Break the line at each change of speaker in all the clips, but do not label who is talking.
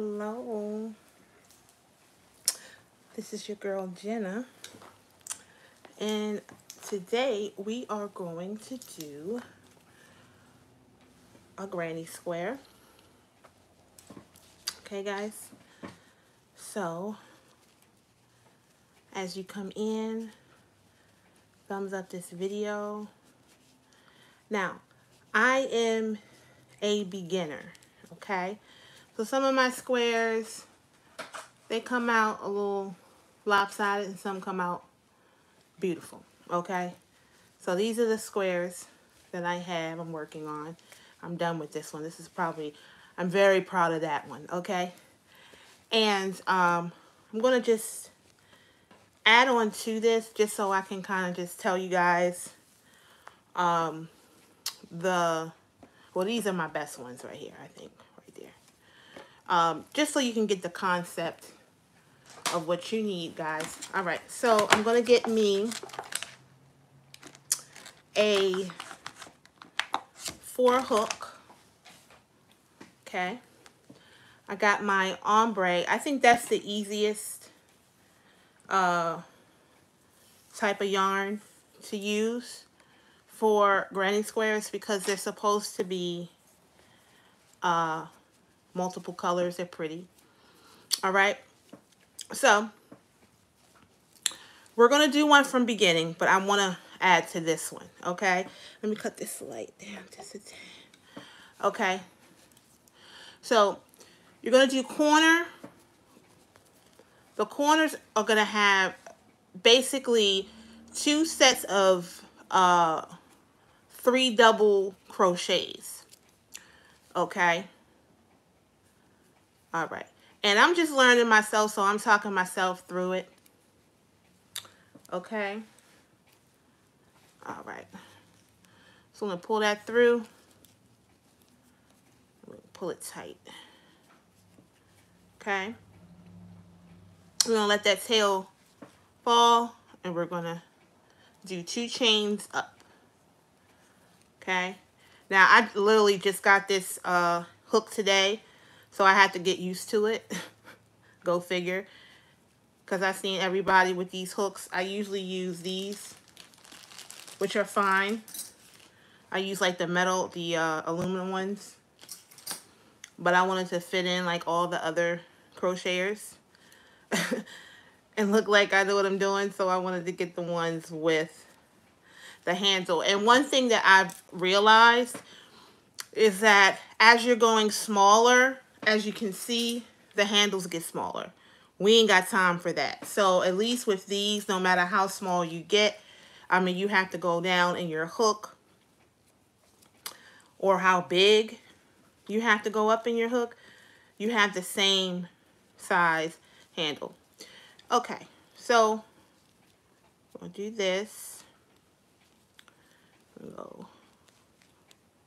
Hello, this is your girl Jenna, and today we are going to do a granny square. Okay, guys, so as you come in, thumbs up this video. Now, I am a beginner, okay? So some of my squares, they come out a little lopsided and some come out beautiful, okay? So these are the squares that I have, I'm working on. I'm done with this one. This is probably, I'm very proud of that one, okay? And I'm going to just add on to this just so I can kind of just tell you guys well, these are my best ones right here, I think, right there. Just so you can get the concept of what you need, guys. All right, so I'm going to get me a 4-hook. Okay. I got my ombre. I think that's the easiest type of yarn to use for granny squares because they're supposed to be multiple colors. They're pretty. All right. So we're going to do one from beginning, but I want to add to this one. Okay. Let me cut this light down just a tad. Okay. So you're going to do corner. The corners are going to have basically 2 sets of 3 double crochets. Okay. All right. And I'm just learning myself, so I'm talking myself through it. Okay. All right. So I'm going to pull that through. Pull it tight. Okay. We're going to let that tail fall, and we're going to do 2 chains up. Okay. Now, I literally just got this hook today, so I had to get used to it. Go figure. Because I've seen everybody with these hooks. I usually use these, which are fine. I use like the metal, the aluminum ones. But I wanted to fit in like all the other crocheters. And look like I know what I'm doing. So I wanted to get the ones with the handle. And one thing that I've realized is that as you're going smaller, as you can see, the handles get smaller. We ain't got time for that. So at least with these, no matter how small you get, I mean, you have to go down in your hook, or how big you have to go up in your hook, you have the same size handle. Okay, so we'll do this. We'll go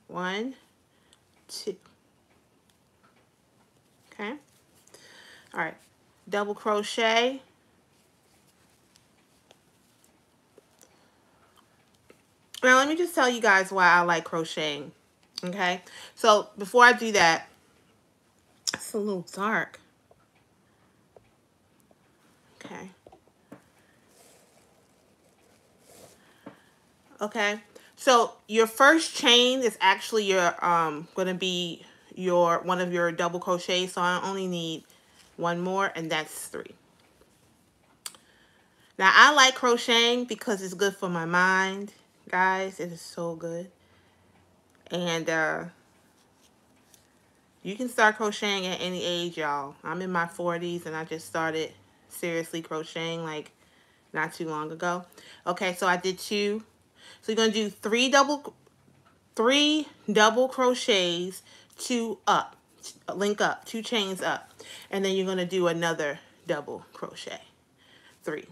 1, 2. Okay. All right. Double crochet. Now, let me just tell you guys why I like crocheting. Okay. So, before I do that, it's a little dark. Okay. Okay. So, your first chain is actually your going to be one of your double crochets. So, I only need 1 more, and that's 3. Now, I like crocheting because it's good for my mind, guys. It is so good. And you can start crocheting at any age, y'all. I'm in my 40s, and I just started seriously crocheting like not too long ago. Okay, so I did 2. So you're going to do 3 double crochets, 2 up, link up, 2 chains up. And then you're going to do another double crochet, 3.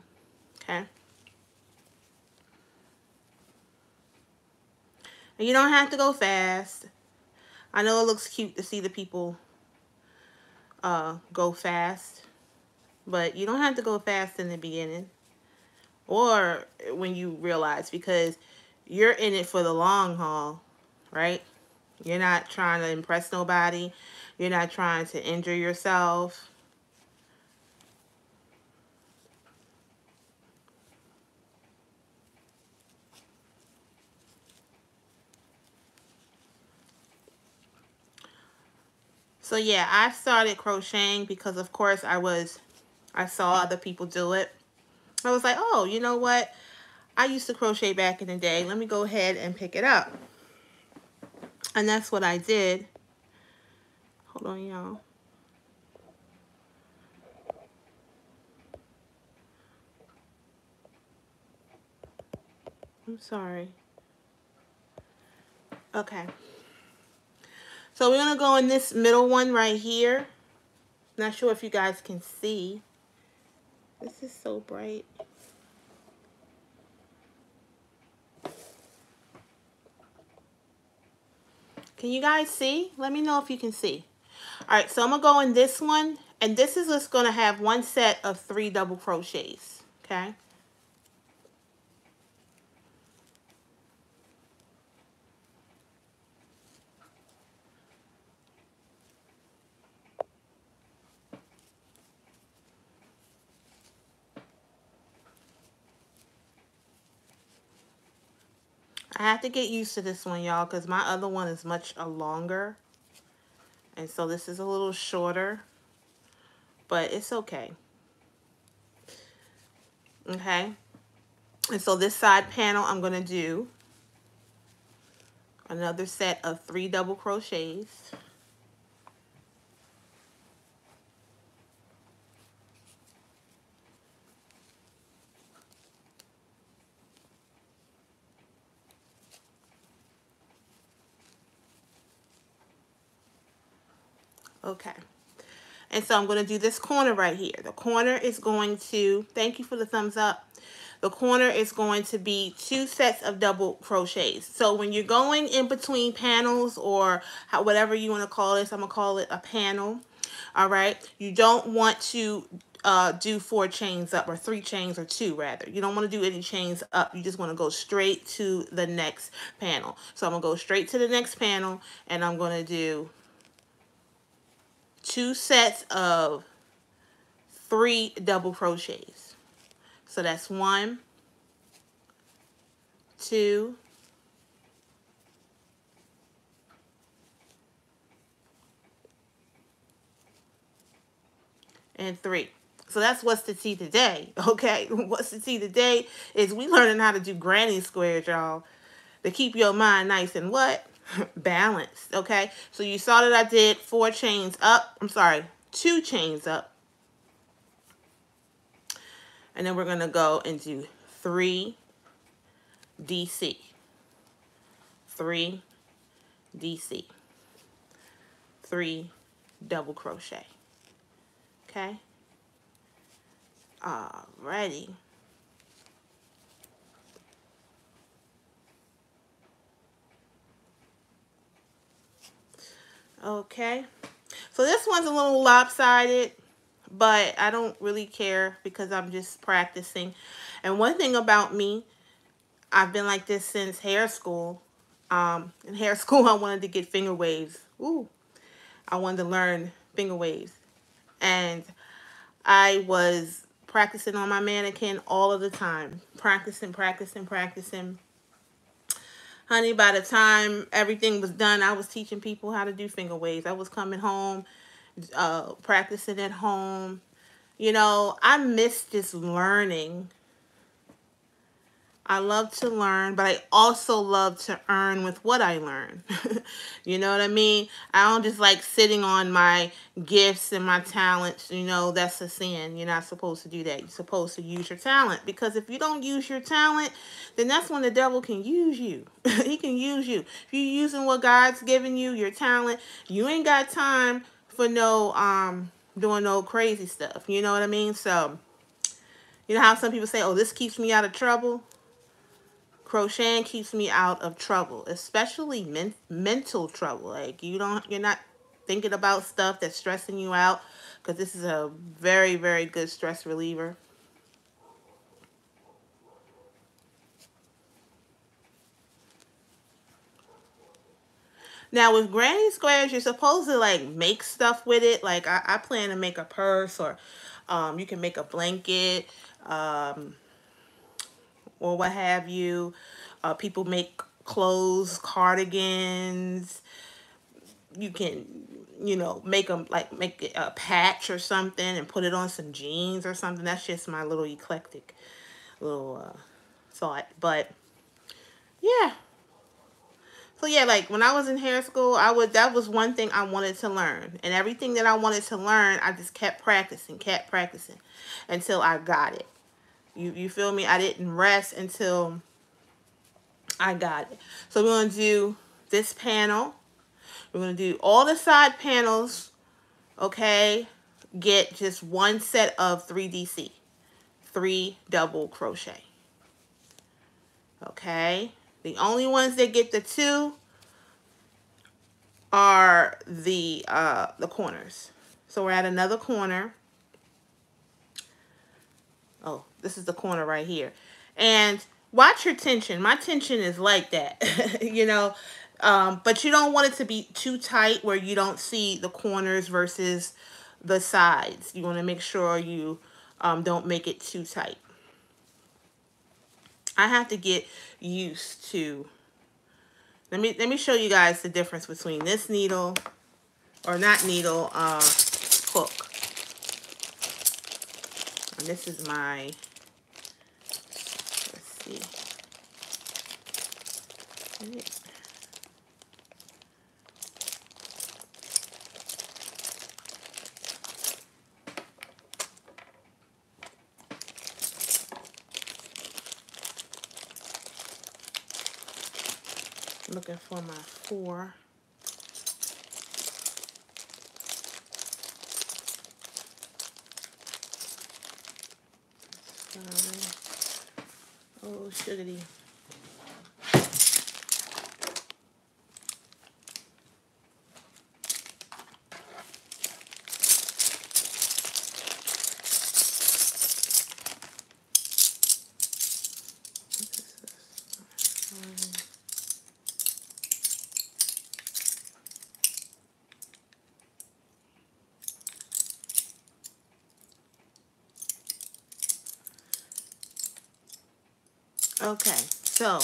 Okay. And you don't have to go fast. I know it looks cute to see the people go fast, but you don't have to go fast in the beginning or when you realize, because you're in it for the long haul, right? You're not trying to impress nobody. You're not trying to injure yourself. So yeah, I started crocheting because of course I saw other people do it. I was like, oh, you know what? I used to crochet back in the day. Let me go ahead and pick it up. And that's what I did. Hold on, y'all. I'm sorry. Okay. So we're going to go in this middle one right here. Not sure if you guys can see. This is so bright. Can you guys see? Let me know if you can see. All right, so I'm going to go in this one. And this is just going to have one set of 3 double crochets. Okay. I have to get used to this one, y'all, because my other one is much longer. And so this is a little shorter. But it's okay. Okay. And so this side panel, I'm going to do another set of 3 double crochets. Okay. And so I'm going to do this corner right here. The corner is going to, thank you for the thumbs up. The corner is going to be 2 sets of double crochets. So when you're going in between panels, or whatever you want to call this, I'm going to call it a panel. All right. You don't want to do 4 chains up, or 3 chains, or 2 rather. You don't want to do any chains up. You just want to go straight to the next panel. So I'm going to go straight to the next panel, and I'm going to do 2 sets of 3 double crochets. So that's 1, 2, and 3. So that's what's the tea today, okay? What's the tea today is we learning how to do granny squares, y'all, to keep your mind nice and what? Balanced, okay? So you saw that I did 4 chains up. I'm sorry, 2 chains up. And then we're going to go and do 3 DC. 3 DC. 3 double crochet. Okay? Alrighty. Okay. So this one's a little lopsided, but I don't really care because I'm just practicing. And one thing about me, I've been like this since hair school. In hair school, I wanted to get finger waves. Ooh, I wanted to learn finger waves. And I was practicing on my mannequin all of the time. Practicing, practicing, practicing. Honey, by the time everything was done, I was teaching people how to do finger waves. I was coming home, practicing at home. You know, I miss just learning. I love to learn, but I also love to earn with what I learn. You know what I mean? I don't just like sitting on my gifts and my talents. You know, that's a sin. You're not supposed to do that. You're supposed to use your talent, because if you don't use your talent, then that's when the devil can use you. He can use you. If you're using what God's given you, your talent, you ain't got time for no doing no crazy stuff. You know what I mean? So, you know how some people say, "Oh, this keeps me out of trouble." Crocheting keeps me out of trouble, especially mental trouble. Like you're not thinking about stuff that's stressing you out, because this is a very, very good stress reliever. Now with granny squares, you're supposed to like make stuff with it. Like I plan to make a purse, or you can make a blanket, or what have you. People make clothes, cardigans. You can, you know, make them like make it a patch or something and put it on some jeans or something. That's just my little eclectic little thought. But yeah. So yeah, like when I was in hair school, that was one thing I wanted to learn. And everything that I wanted to learn, I just kept practicing until I got it. You feel me? I didn't rest until I got it. So we're going to do this panel. We're going to do all the side panels, okay? Get just one set of 3DC, 3 double crochet. Okay? The only ones that get the 2 are the corners. So we're at another corner. Oh, this is the corner right here. And watch your tension. My tension is like that, you know. But you don't want it to be too tight where you don't see the corners versus the sides. You want to make sure you don't make it too tight. I have to get used to. Let me show you guys the difference between this needle, or not needle, hook. And this is my, let's see. Looking for my 4. Oh, sugary. Okay, so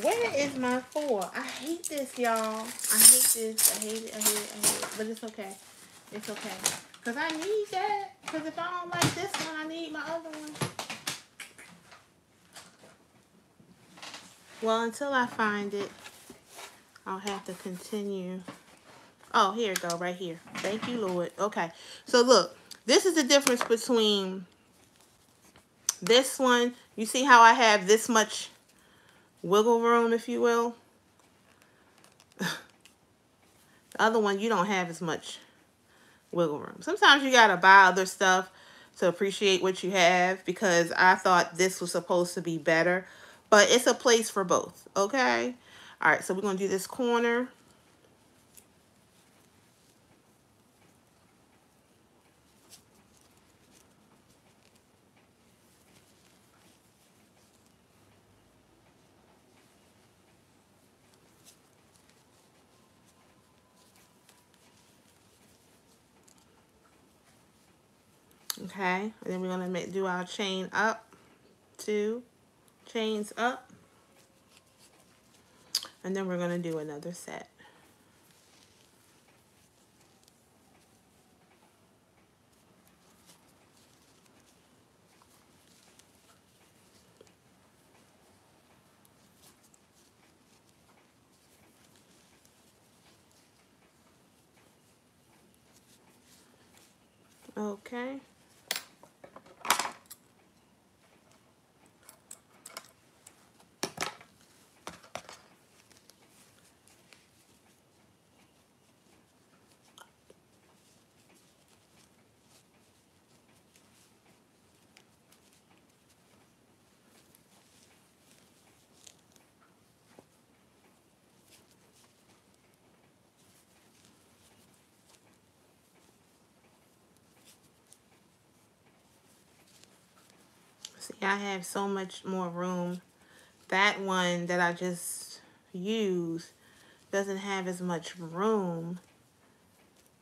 where is my 4? I hate this, y'all. I hate this. I hate it. But it's okay. It's okay. Because I need that. Because if I don't like this one, I need my other one. Well, until I find it, I'll have to continue. Oh, here it go, right here. Thank you, Lord. Okay, so look. This is the difference between this one. You see how I have this much wiggle room, if you will? The other one, you don't have as much wiggle room. Sometimes you gotta buy other stuff to appreciate what you have, because I thought this was supposed to be better, but it's a place for both. Okay, all right, so we're gonna do this corner. Okay, and then we're gonna do our chain up, 2 chains up, and then we're gonna do another set. Okay. See, I have so much more room. That one that I just used doesn't have as much room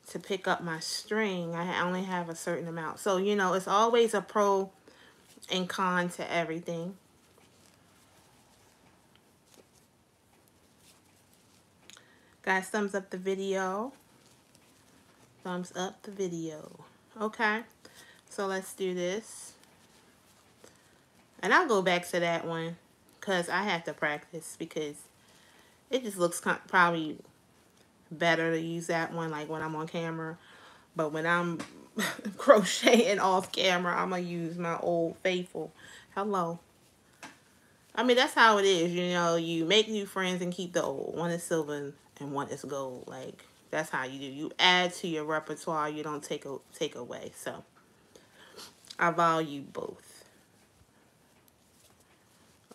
to pick up my string. I only have a certain amount. So, you know, it's always a pro and con to everything. Guys, thumbs up the video. Thumbs up the video. Okay, so let's do this. And I'll go back to that one because I have to practice, because it just looks probably better to use that one like when I'm on camera. But when I'm crocheting off camera, I'm going to use my old faithful. Hello. I mean, that's how it is, you know. You make new friends and keep the old. One is silver and one is gold. Like, that's how you do. You add to your repertoire. You don't take away. So, I value both.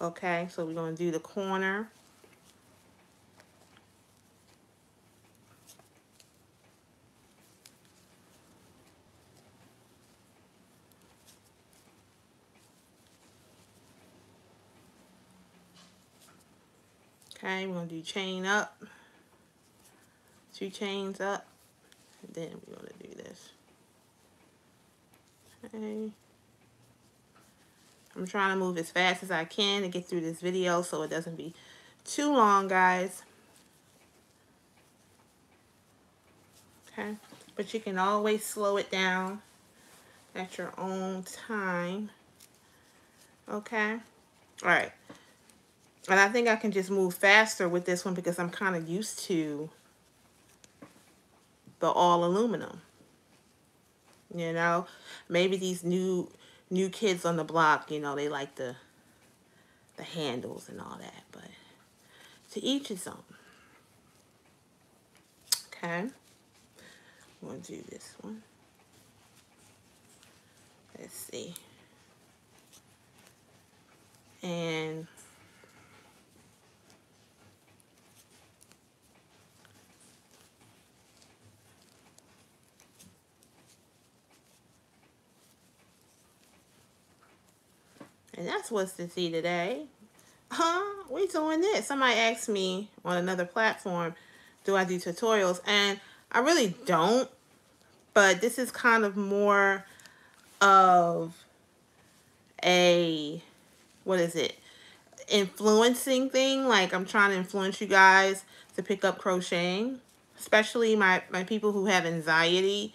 Okay, so we're going to do the corner. Okay, we're going to do chain up. 2 chains up. And then we're going to do this. Okay. I'm trying to move as fast as I can to get through this video so it doesn't be too long, guys. Okay, but you can always slow it down at your own time. Okay, all right. And I think I can just move faster with this one because I'm kind of used to the all aluminum. You know, maybe these new kids on the block, you know, they like the handles and all that, but to each his own. Okay, I'm going to do this one. Let's see. And that's what's to see today. We doing this. Somebody asked me on another platform, do I do tutorials? And I really don't, but this is kind of more of a, what is it, influencing thing. Like, I'm trying to influence you guys to pick up crocheting, especially my people who have anxiety.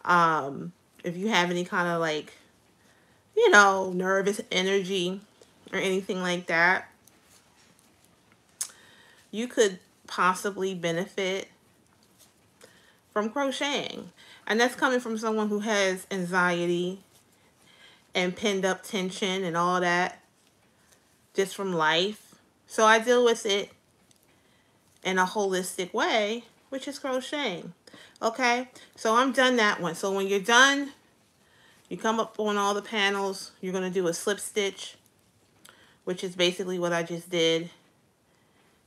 If you have any kind of, like, you know, nervous energy or anything like that, you could possibly benefit from crocheting. And that's coming from someone who has anxiety and pinned up tension and all that just from life. So I deal with it in a holistic way, which is crocheting. Okay, so I'm done that one. So when you're done, you come up on all the panels, you're going to do a slip stitch, which is basically what I just did.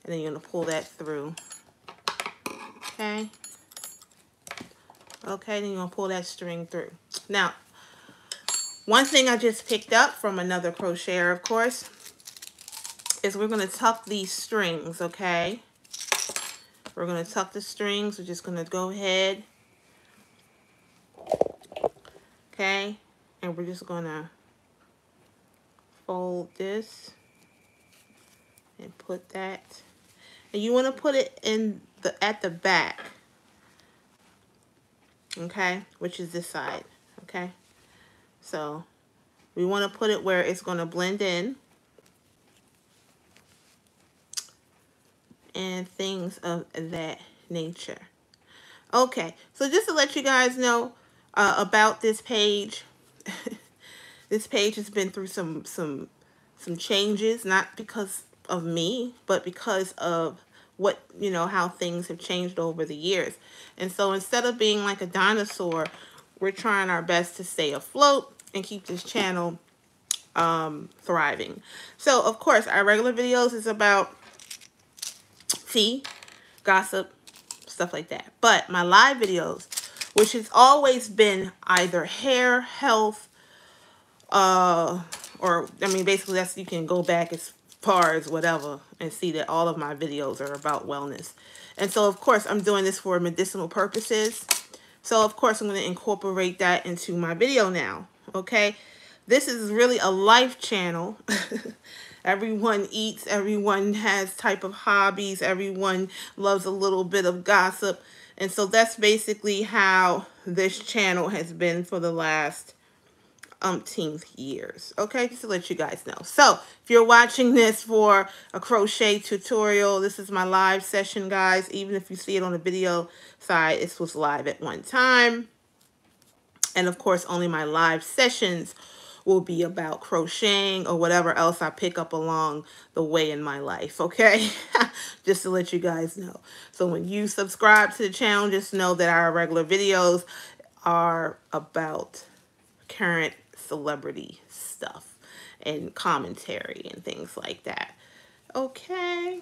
And then you're going to pull that through. Okay. Okay, then you're going to pull that string through. Now, one thing I just picked up from another crocheter, of course, is we're going to tuck these strings, okay? We're going to tuck the strings. We're just going to go ahead. Okay? And we're just going to fold this and put that. And you want to put it in at the back. Okay? Which is this side. Okay? So, we want to put it where it's going to blend in. And things of that nature. Okay, so just to let you guys know about this page. This page has been through some changes, not because of me, but because of what, you know, how things have changed over the years. And so instead of being like a dinosaur, we're trying our best to stay afloat and keep this channel thriving. So of course, our regular videos is about tea, gossip, stuff like that. But my live videos, which has always been either hair, health, or I mean, basically that's, you can go back as far as whatever, and see that all of my videos are about wellness. And so, of course, I'm doing this for medicinal purposes. So, of course, I'm going to incorporate that into my video now, okay? This is really a life channel. Everyone eats, everyone has type of hobbies, everyone loves a little bit of gossip. And so that's basically how this channel has been for the last umpteenth years. Okay, just to let you guys know. So if you're watching this for a crochet tutorial, this is my live session, guys. Even if you see it on the video side, it was live at one time. And of course, only my live sessions will be about crocheting or whatever else I pick up along the way in my life, okay? Just to let you guys know. So when you subscribe to the channel, just know that our regular videos are about current celebrity stuff and commentary and things like that. Okay.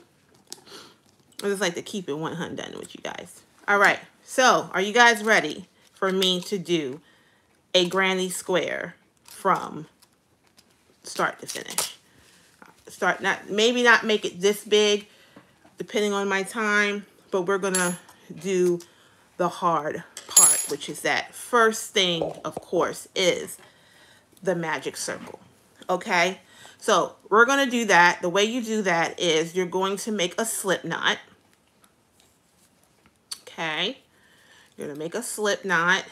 I just like to keep it 100 done with you guys. All right. So are you guys ready for me to do a granny square from start to finish? Maybe not make it this big, depending on my time, but we're gonna do the hard part, which is that first thing, of course, is the magic circle. Okay, so we're gonna do that. The way you do that is you're going to make a slip knot. Okay, you're gonna make a slip knot.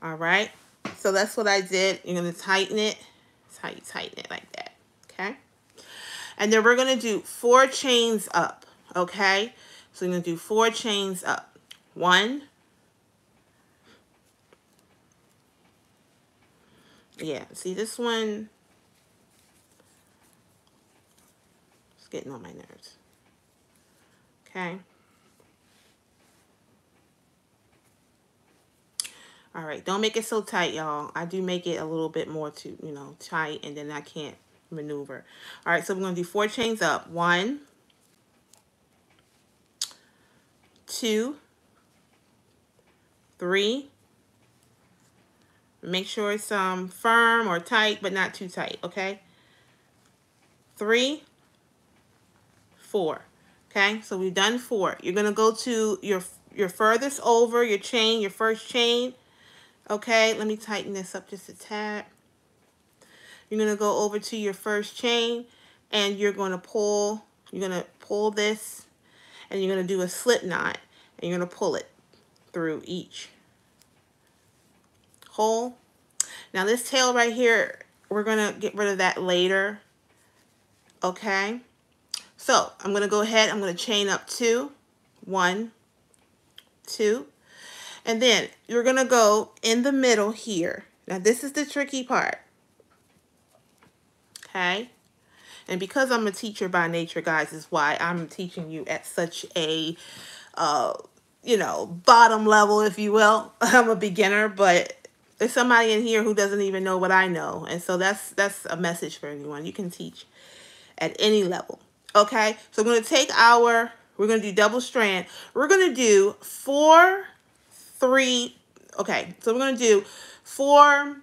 All right, so that's what I did. You're gonna tighten it. That's how you tighten it, like that. Okay, and then we're gonna do 4 chains up. Okay, so you're gonna do 4 chains up. 1, yeah, see this one, it's getting on my nerves. Okay. All right, don't make it so tight, y'all. I do make it a little bit more to, you know, tight, and then I can't maneuver. All right, so we're going to do 4 chains up. 1, 2, 3. Make sure it's firm or tight, but not too tight, okay? 3, 4. Okay, so we've done 4. You're going to go to your furthest over, your chain, your first chain. Okay, let me tighten this up just a tad. You're going to go over to your first chain, and you're going to pull this, and you're going to do a slip knot, and you're going to pull it through each hole. Now this tail right here, we're going to get rid of that later. Okay, so I'm going to go ahead, I'm going to chain up 2, 1, 2. And then you're going to go in the middle here. Now, this is the tricky part. Okay? And because I'm a teacher by nature, guys, is why I'm teaching you at such a, you know, bottom level, if you will. I'm a beginner, but there's somebody in here who doesn't even know what I know. And so that's a message for anyone. You can teach at any level. Okay? So we're going to take we're going to do double strand. We're going to do 4, 3, okay, so we're going to do 4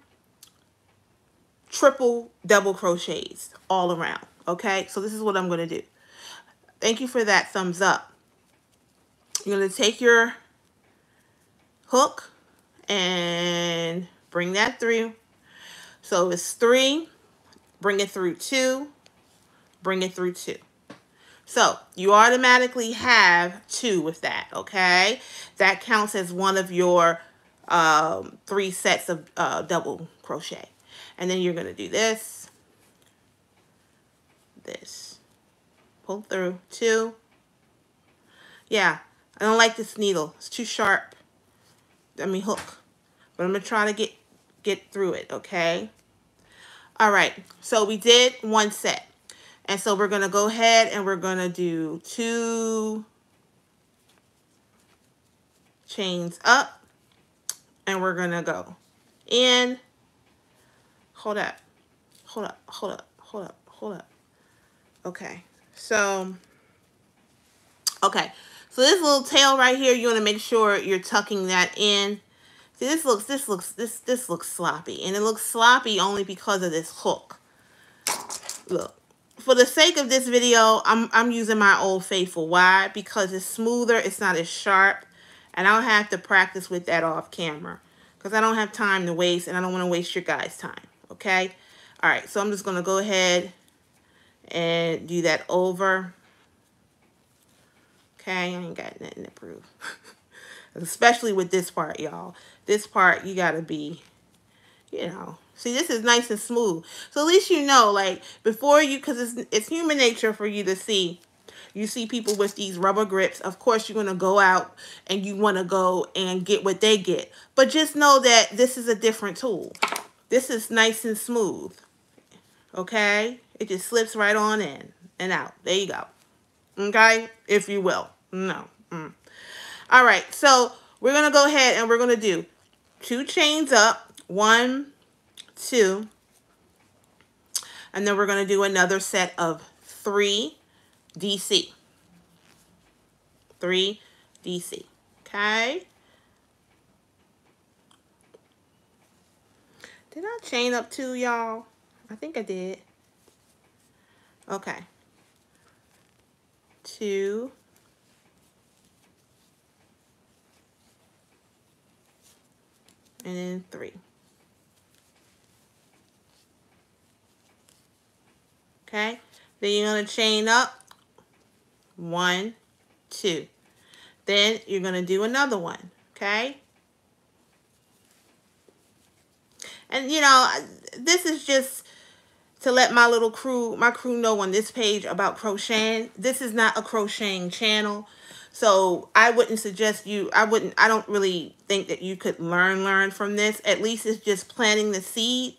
triple double crochets all around, okay? So this is what I'm going to do. Thank you for that thumbs up. You're going to take your hook and bring that through. So it's 3, bring it through 2, bring it through 2. So you automatically have 2 with that, okay? That counts as one of your 3 sets of double crochet. And then you're going to do this, pull through 2. Yeah, I don't like this needle. It's too sharp. Hook. But I'm going to try to get through it, okay? All right, so we did 1 set. And so we're going to go ahead and we're going to do 2 chains up. And we're going to go in. Hold up. Okay. So this little tail right here, you want to make sure you're tucking that in. See, this looks sloppy. And it looks sloppy only because of this hook. Look, for the sake of this video, I'm using my Old Faithful. Why? Because it's smoother, it's not as sharp, and I'll have to practice with that off camera because I don't have time to waste, and I don't want to waste your guys' time, okay? All right, so I'm just going to go ahead and do that over. Okay, I ain't got nothing to prove. Especially with this part, y'all. This part, you got to be, you know. See, this is nice and smooth. So at least you know, like, before you, because it's human nature for you to see. You see people with these rubber grips. Of course, you're going to go out and you want to go and get what they get. But just know that this is a different tool. This is nice and smooth. Okay? It just slips right on in and out. There you go. Okay? If you will. No. All right. So we're going to go ahead and we're going to do 2 chains up. 1, 2. And then we're going to do another set of 3 DC. 3 DC. Okay? Did I chain up 2, y'all? I think I did. Okay. 2. And then 3. Okay? Then you're going to chain up 1, 2. Then you're going to do another one. Okay? And, you know, this is just to let my crew know on this page about crocheting. This is not a crocheting channel. So I wouldn't suggest you, I don't really think that you could learn from this. At least it's just planting the seed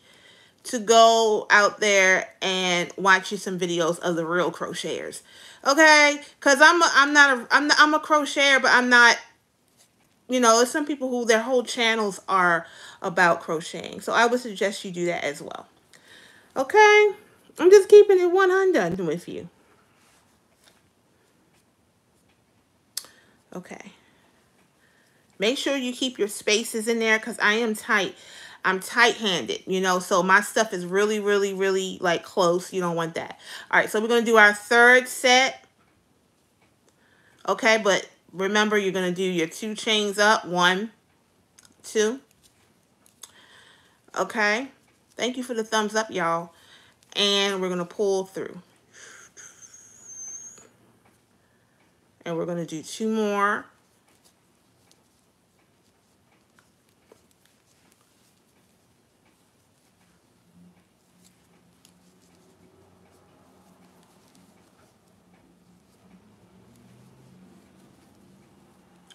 to go out there and watch you some videos of the real crocheters. Okay? Because I'm a crocheter, but I'm not, you know, there's some people who their whole channels are about crocheting. So I would suggest you do that as well. Okay? I'm just keeping it 100 with you. Okay. Make sure you keep your spaces in there because I am tight. I'm tight-handed, you know, so my stuff is really, really, really, like, close. You don't want that. All right, so we're going to do our 3rd set. Okay, but remember, you're going to do your 2 chains up. 1, 2. Okay. Thank you for the thumbs up, y'all. And we're going to pull through. And we're going to do 2 more.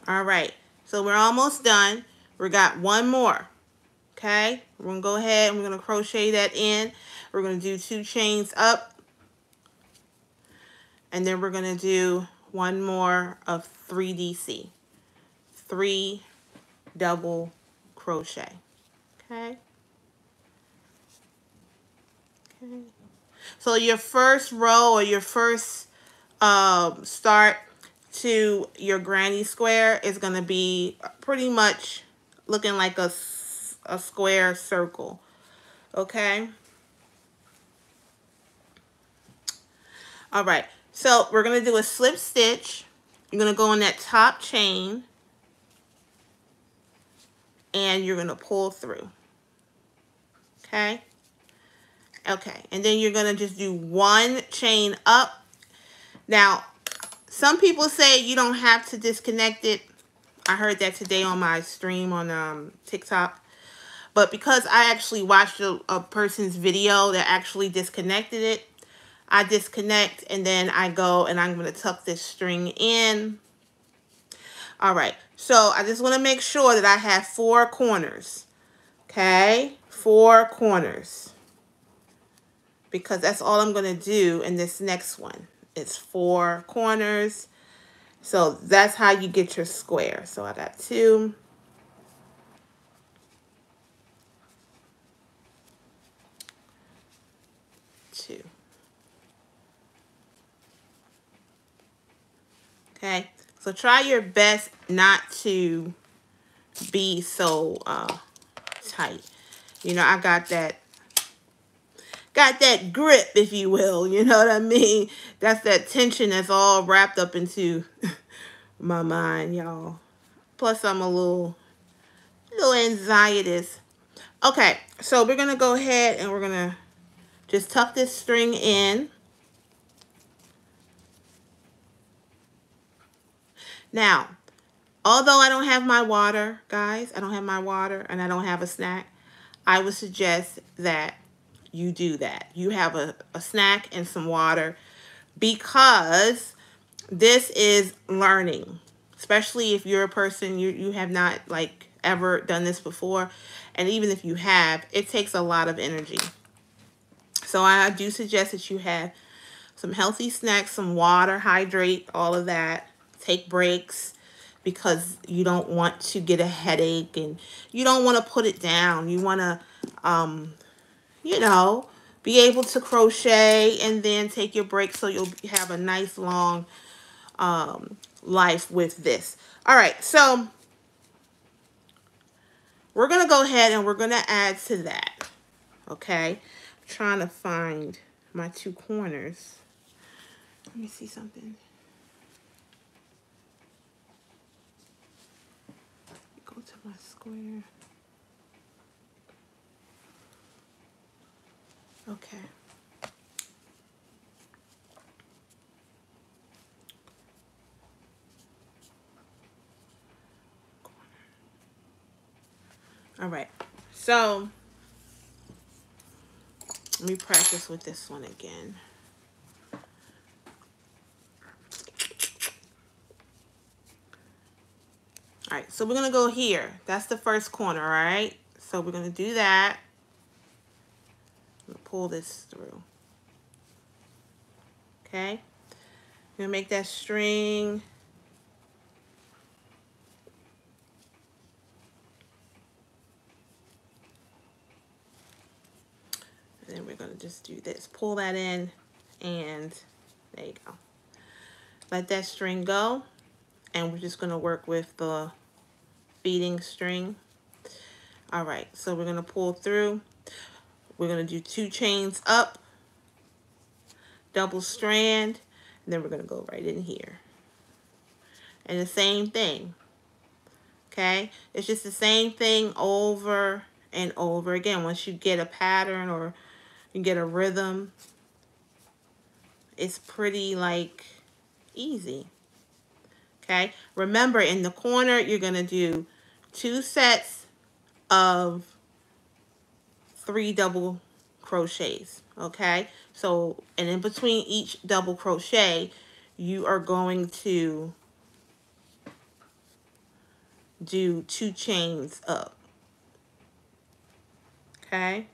All right, so we're almost done. We got 1 more. Okay, we're going to go ahead and we're going to crochet that in. We're going to do 2 chains up. And then we're going to do 1 more of 3 DC. 3 double crochet. Okay. Okay. So your first row or your first start to your granny square is going to be pretty much looking like a square circle. Okay. All right. So we're going to do a slip stitch. You're going to go on that top chain and you're going to pull through. Okay. Okay. And then you're going to just do 1 chain up. Now, some people say you don't have to disconnect it. I heard that today on my stream on TikTok. But because I actually watched a person's video that actually disconnected it, I disconnect and then I go and I'm going to tuck this string in. All right. So I just want to make sure that I have 4 corners. Okay. 4 corners. Because that's all I'm going to do in this next one. It's 4 corners. So that's how you get your square. So I got 2. Okay, so try your best not to be so tight. You know, I got that got that grip, if you will. You know what I mean? That's that tension that's all wrapped up into my mind, y'all. Plus, I'm a little anxietous. Okay, so we're gonna go ahead and we're gonna just tuck this string in. Now, although I don't have my water, guys, I don't have my water and I don't have a snack, I would suggest that you do that. You have a snack and some water, because this is learning, especially if you're a person, you have not like ever done this before. And even if you have, it takes a lot of energy. So I do suggest that you have some healthy snacks, some water, hydrate, all of that. Take breaks, because you don't want to get a headache and you don't want to put it down. You want to, you know, be able to crochet and then take your break so you'll have a nice long life with this. All right, so we're going to go ahead and we're going to add to that. Okay, I'm trying to find my two corners. Let me see something. Go to my square. Okay. All right. So let me practice with this one again. All right, so we're going to go here. That's the first corner, all right? So we're going to do that. I'm going to pull this through. Okay? I'm going to make that string. And then we're going to just do this. Pull that in, and there you go. Let that string go, and we're just going to work with the feeding string. All right, so we're going to pull through. We're going to do 2 chains up, double strand, and then we're going to go right in here. And the same thing. Okay? It's just the same thing over and over again. Once you get a pattern or you get a rhythm, it's pretty like easy. Okay? Remember, in the corner, you're going to do 2 sets of 3 double crochets. Okay? So, and in between each double crochet, you are going to do 2 chains up. Okay?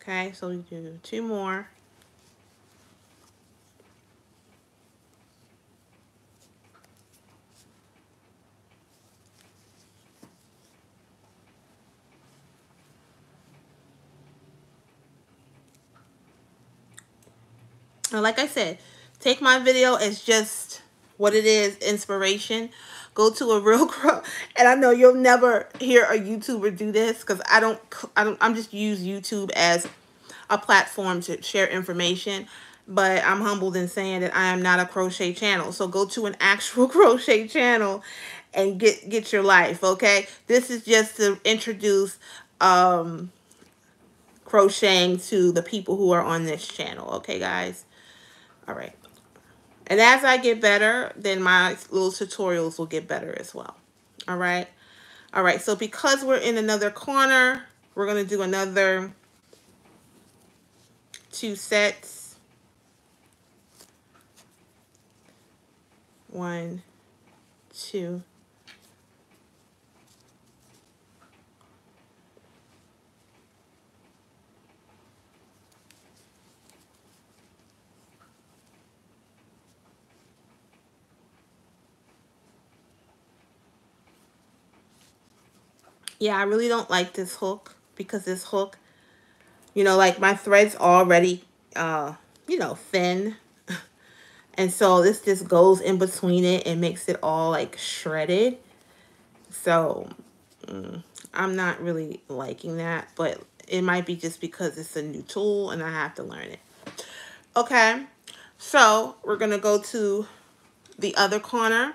Okay, so we do 2 more. And like I said, take my video as just what it is, inspiration. Go to a real and I know you'll never hear a YouTuber do this, because I'm just use YouTube as a platform to share information. But I'm humbled in saying that I am not a crochet channel. So go to an actual crochet channel and get your life, okay? This is just to introduce crocheting to the people who are on this channel, okay, guys? All right. And as I get better, then my little tutorials will get better as well. All right. All right. So because we're in another corner, we're going to do another 2 sets. 1, 2. Yeah, I really don't like this hook, because this hook, you know, like my thread's already, you know, thin. And so this just goes in between it and makes it all like shredded. So I'm not really liking that, but it might be just because it's a new tool and I have to learn it. Okay, so we're gonna go to the other corner.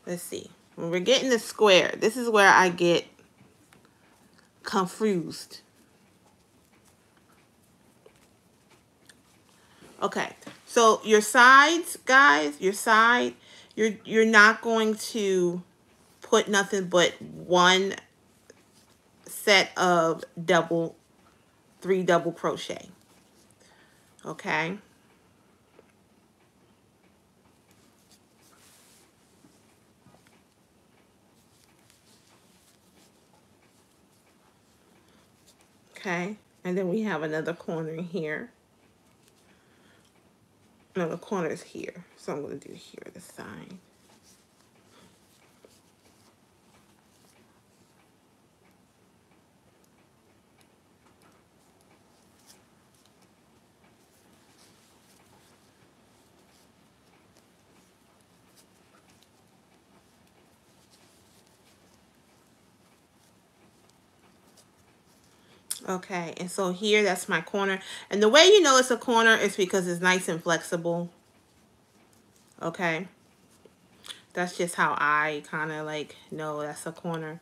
Let's see. When we're getting the square, this is where I get confused. Okay, so your sides, guys, your side, you're not going to put nothing but one set of three double crochet. Okay. Okay, and then we have another corner here. No, the corner is here, so I'm going to do here the side. Okay, and so here, that's my corner. And the way you know it's a corner is because it's nice and flexible. Okay. That's just how I kind of like know that's a corner.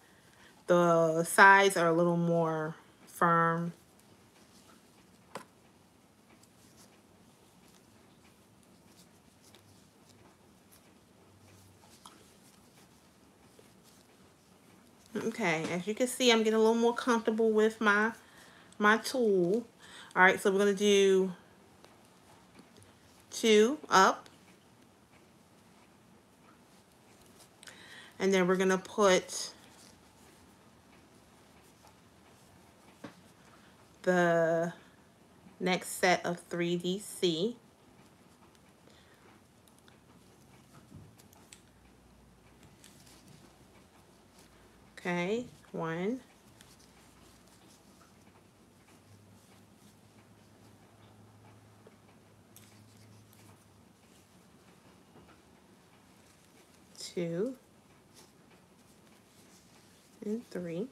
The sides are a little more firm. Okay, as you can see, I'm getting a little more comfortable with my tool. All right, so we're going to do 2 up. And then we're going to put the next set of 3DC. Okay, 1. 2 and 3.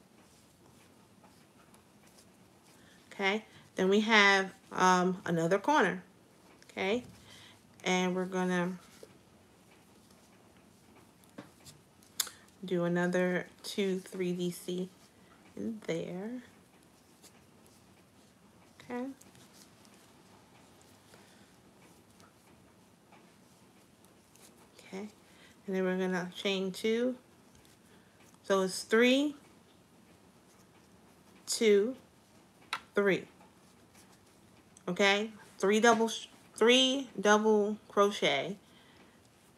Okay, then we have another corner. Okay, and we're gonna do another 2 3DC in there. Okay. Okay, and then we're gonna chain 2. So it's 3, 2, 3. Okay, 3 double crochet,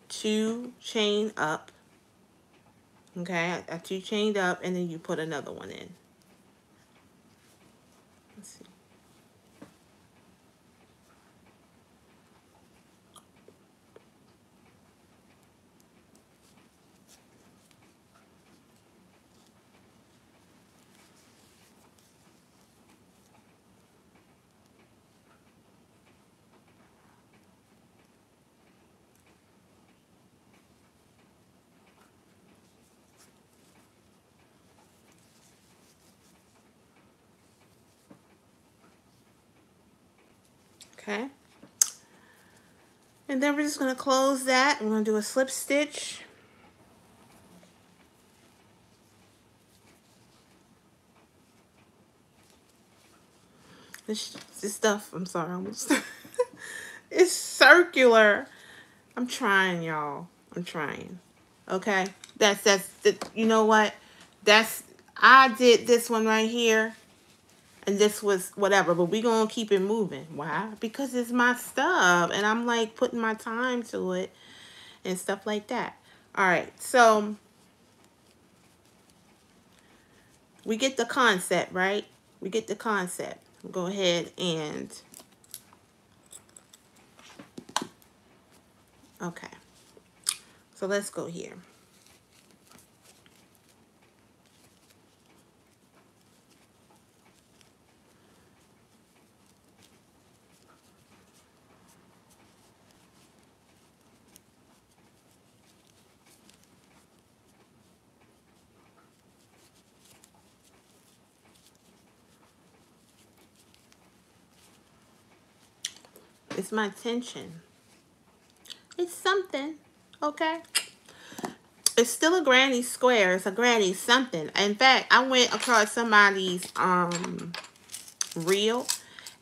2 chain up. Okay, I 2 chained up, and then you put another one in. Let's see. Okay, and then we're just going to close that. We're going to do a slip stitch. This stuff, I'm sorry, almost. It's circular. I'm trying, y'all. I'm trying. Okay, you know what? I did this one right here, and this was whatever, but we gonna keep it moving. Why? Because it's my stuff, and I'm like putting my time to it and stuff like that. All right, so we get the concept, right? We get the concept. Go ahead and okay. So let's go here. It's my intention. It's something, okay? It's still a granny square. It's a granny something. In fact, I went across somebody's reel,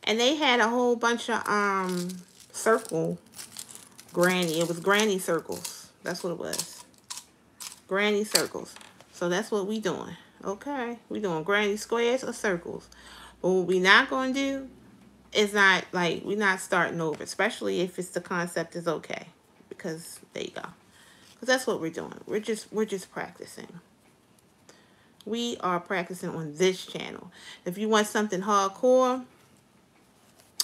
and they had a whole bunch of circle granny. It was granny circles. That's what it was. Granny circles. So that's what we doing. Okay, we doing granny squares or circles. But what we not going to do is not, like, we're not starting over, especially if it's the concept is okay. Because there you go. Because that's what we're doing. We're just practicing. We are practicing on this channel. If you want something hardcore,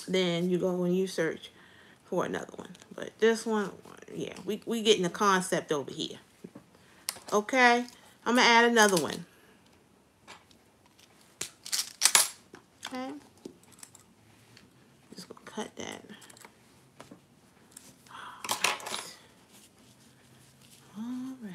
then you go and you search for another one. But this one, yeah, we getting the concept over here. Okay, I'm gonna add another one. Okay, just gonna cut that. All right.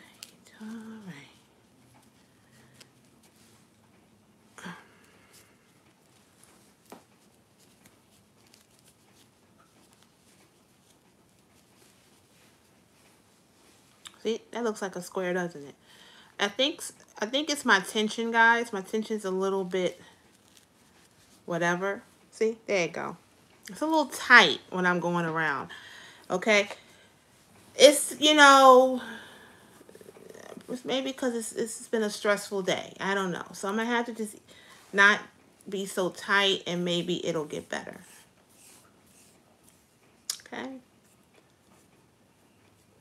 See, that looks like a square, doesn't it? I think it's my tension, guys. My tension's a little bit whatever. See, there you go. It's a little tight when I'm going around. Okay, it's, you know, maybe because it's been a stressful day. I don't know. So I'm gonna have to just not be so tight, and maybe it'll get better. Okay,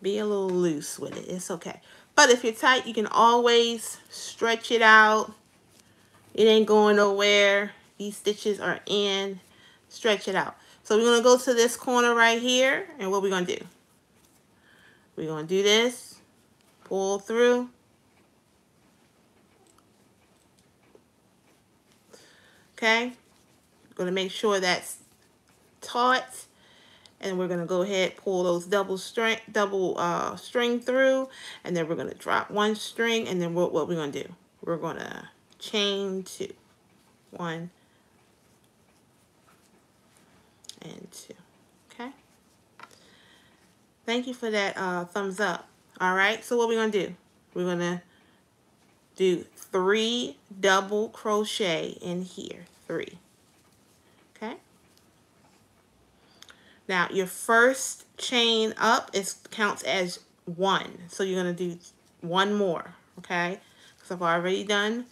be a little loose with it. It's okay. But if you're tight, you can always stretch it out. It ain't going nowhere. These stitches are in. Stretch it out. So we're going to go to this corner right here. And what we're going to do? We're going to do this. Pull through. Okay. Going to make sure that's taut. And we're going to go ahead, pull those double string through. And then we're going to drop one string. And then what we're going to do? We're going to chain 2. 1 and 2. Okay. Thank you for that thumbs up. All right. So what we're going to do? We're going to do 3 double crochet in here. 3. Okay. Now your first chain up counts as 1. So you're going to do 1 more. Okay. Because I've already done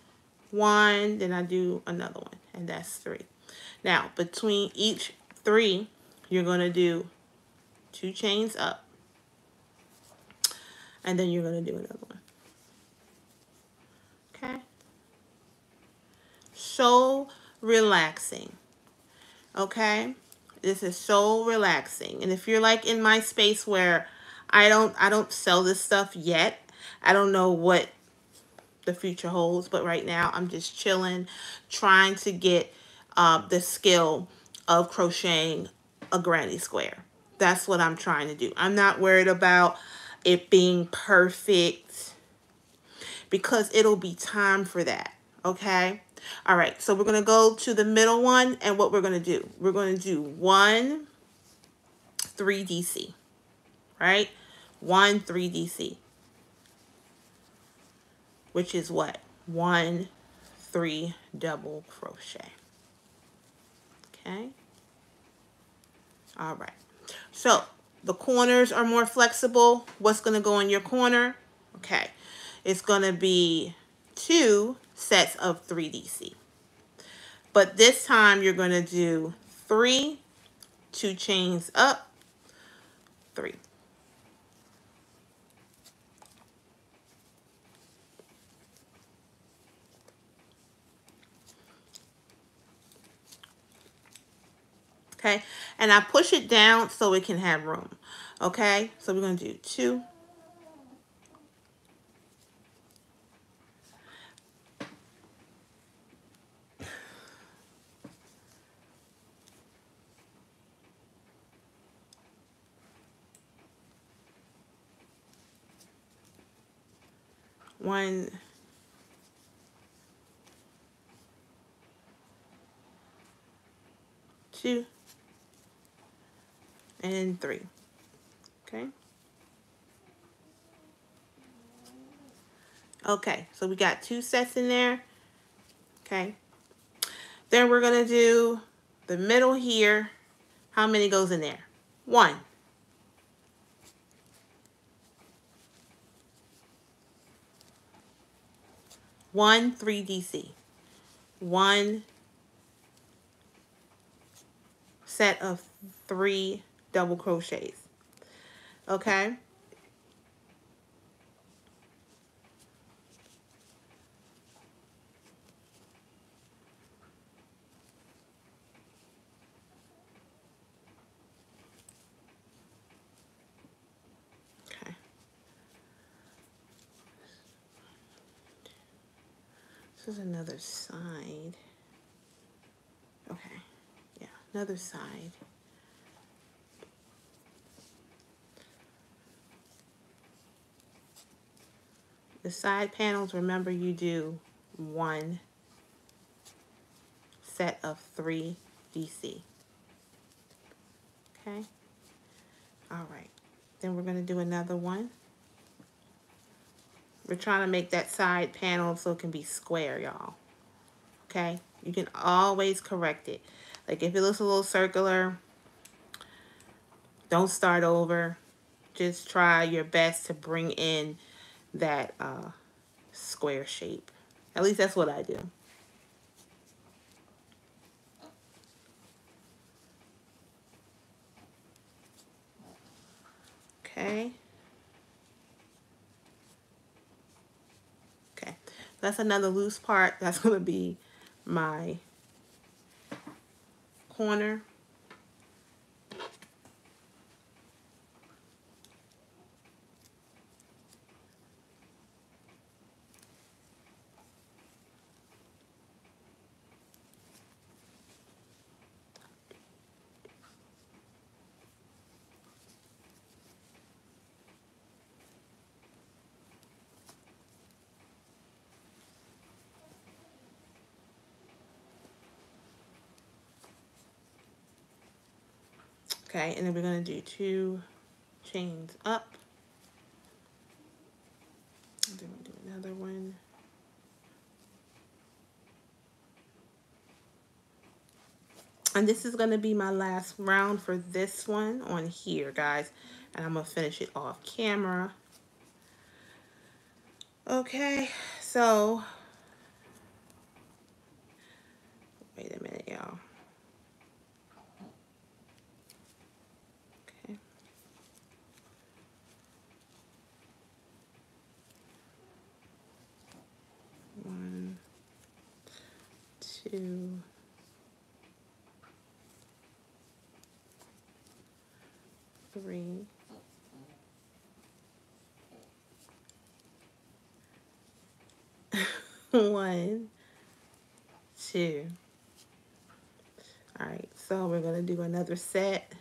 1. Then I do another one. And that's 3. Now between each 3, you're going to do 2 chains up. And then you're going to do another one. Okay. So relaxing. Okay. This is so relaxing. And if you're like in my space where I don't sell this stuff yet, I don't know what the future holds, but right now I'm just chilling, trying to get the skill of crocheting a granny square. That's what I'm trying to do. I'm not worried about it being perfect, because it'll be time for that. Okay. All right. So we're going to go to the middle one, and what we're going to do, we're going to do 1 3DC, right? 1 3DC, which is what? 1 3 double crochet. Okay. All right. So the corners are more flexible. What's going to go in your corner? Okay. It's going to be 2 sets of 3DC. But this time you're going to do 3, 2 chains up, 3. Okay, and I push it down so it can have room. Okay, so we're going to do 2. One, 2, and 3. Okay. Okay, so we got 2 sets in there. Okay. Then we're going to do the middle here. How many goes in there? 1. 1 3DC. 1 set of 3 double crochets. Okay. Okay. This is another side. Okay. Yeah, another side. The side panels, remember you do 1 set of 3 DC. Okay. All right. Then we're going to do another one. We're trying to make that side panel so it can be square, y'all. Okay. You can always correct it. Like if it looks a little circular, don't start over. Just try your best to bring in that square shape. At least that's what I do. Okay. Okay. That's another loose part. That's going to be my corner. Okay, and then we're going to do 2 chains up. And then we'll do another one. And this is going to be my last round for this one on here, guys. And I'm going to finish it off camera. Okay, so wait a minute, y'all. Okay. One, 2, 3. 1, 2. All right, so we're going to do another set.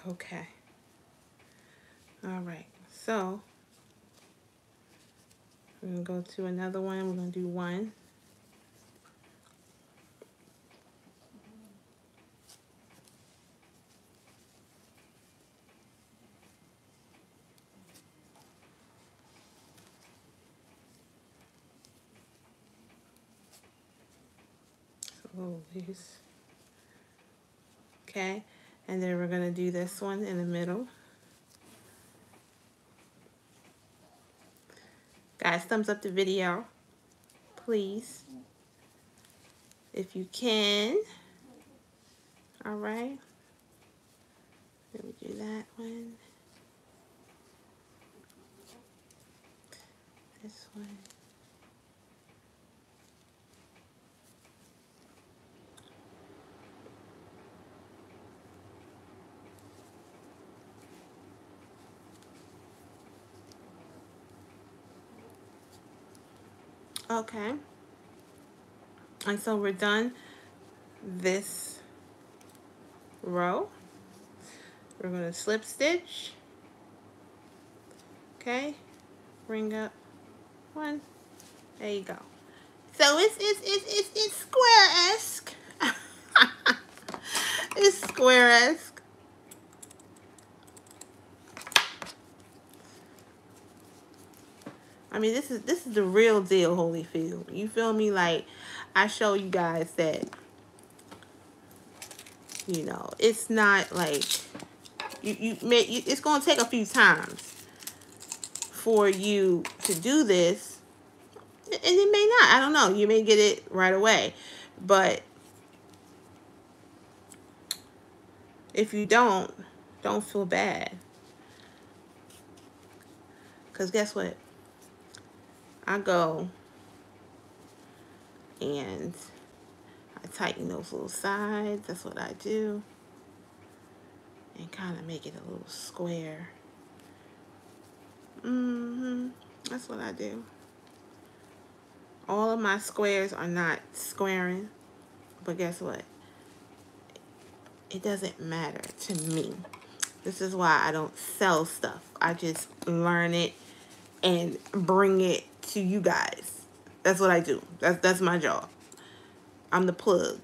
Okay. All right, so we're going to go to another one. We're going to do 1. Loose. Okay, and then we're going to do this one in the middle. Guys, thumbs up the video, please, if you can. All right, let me do that one. This one. Okay. And so we're done this row. We're going to slip stitch. Okay. Bring up one. There you go. So it's square-esque. It's square-esque. I mean, this is the real deal, Holyfield. You feel me? Like, I show you guys that, you know, it's not like it's gonna take a few times for you to do this, and it may not. I don't know. You may get it right away, but if you don't feel bad, because guess what? I go and I tighten those little sides. That's what I do. And kind of make it a little square. That's what I do. All of my squares are not squaring, but guess what? It doesn't matter to me. This is why I don't sell stuff. I just learn it and bring it to you guys. That's what I do. That's my job. I'm the plug.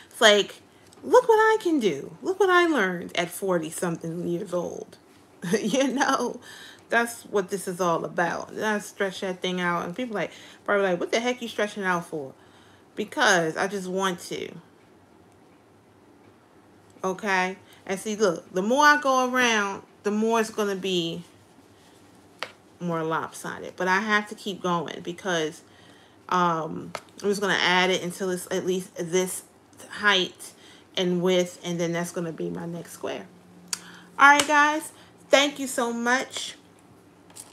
It's like, look what I can do. Look what I learned at 40-something years old. You know, that's what this is all about. I stretch that thing out, and people probably like, what the heck you stretching out for? Because I just want to. Okay? And see, look, the more I go around, the more it's going to be more lopsided. But I have to keep going because I'm just going to add it until it's at least this height and width, and then that's going to be my next square. Alright guys, thank you so much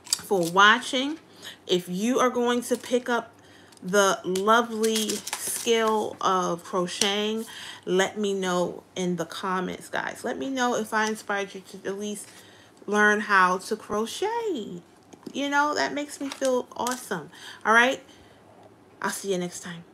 for watching. If you are going to pick up the lovely skill of crocheting, let me know in the comments, guys. Let me know if I inspired you to at least learn how to crochet. You know, that makes me feel awesome. Alright, I'll see you next time.